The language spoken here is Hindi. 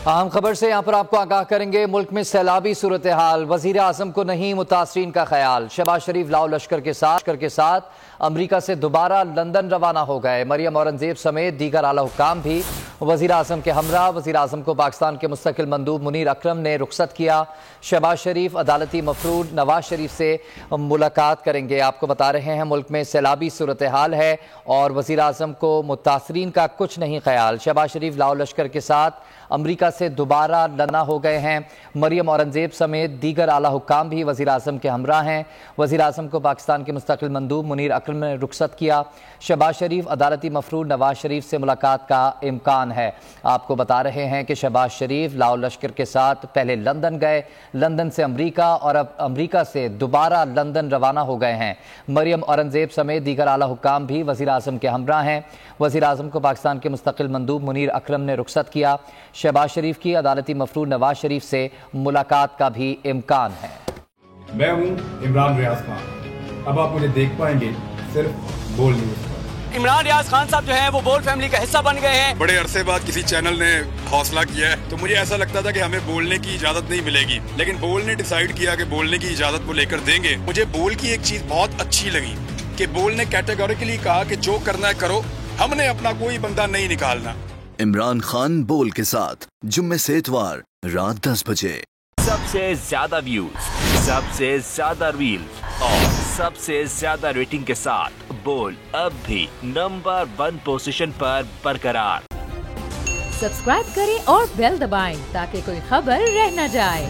अहम खबर से यहाँ पर आपको आगाह करेंगे। मुल्क में सैलाबी सूरत हाल, वजीर आजम को नहीं मुतासरीन का ख्याल। शहबाज शरीफ लाओ लश्कर के साथ अमरीका से दोबारा लंदन रवाना हो गए। मरियम औरंगजेब समेत दीगर आला हुक्काम भी वजीर आजम के हमरा। वजीर आजम को पाकिस्तान के मुस्तकिल मंदूब मुनीर अकरम ने रुखसत किया। शहबाज शरीफ अदालती मफरूद नवाज शरीफ से मुलाकात करेंगे। आपको बता रहे हैं मुल्क में सैलाबी सूरत हाल है और वजीर आजम को मुतासरीन का कुछ नहीं ख्याल। शहबाज शरीफ लाओ लश्कर के साथ अमरीका से दोबारा लना हो गए हैं। मरियम औरंगजेब समेत दीगर आला हुक्काम भी वजीर आजम के हमरा हैं। वजीर आजम को पाकिस्तान के मुस्तकिल मंदूब मुनीर अकरम ने रुखसत किया। शहबाज शरीफ अदालती मफरूद नवाज शरीफ से मुलाकात का इम्कान है। आपको बता रहे हैं कि शहबाज शरीफ लाओ लश्कर के साथ पहले लंदन गए, लंदन से अमरीका और अब अमरीका से दोबारा लंदन रवाना हो गए हैं। मरियम औरंगजेब समेत दीगर आला हुक्काम भी वजीर आजम के हमरा हैं। वजीर आजम को पाकिस्तान के मुस्तकिल मंदूब मुनीर अकरम ने रुखसत किया। शहबाज शरीफ की अदालती मफरूद नवाज शरीफ से मुलाकात का भी इम्कान है। मैं हूं इमरान रियाज खान। अब आप मुझे देख पाएंगे सिर्फ बोल न्यूज पर। इमरान रियाज खान साहब जो हैं वो बोल फैमिली का हिस्सा बन गए हैं। बड़े अरसे बाद किसी चैनल ने हौसला किया है, तो मुझे ऐसा लगता था कि हमें बोलने की इजाजत नहीं मिलेगी, लेकिन बोल ने डिसाइड किया कि बोलने की इजाजत वो लेकर देंगे। मुझे बोल की एक चीज बहुत अच्छी लगी कि बोल ने कैटेगोरिकली कहा कि जो करना है करो, हमने अपना कोई बंदा नहीं निकालना। इमरान खान बोल के साथ जुम्मे से इतवार रात 10 बजे। सबसे ज्यादा व्यूज, सबसे ज्यादा रील्स और सबसे ज्यादा रेटिंग के साथ बोल अब भी नंबर 1 पोजीशन पर बरकरार। सब्सक्राइब करें और बेल दबाएं ताकि कोई खबर रह न जाए।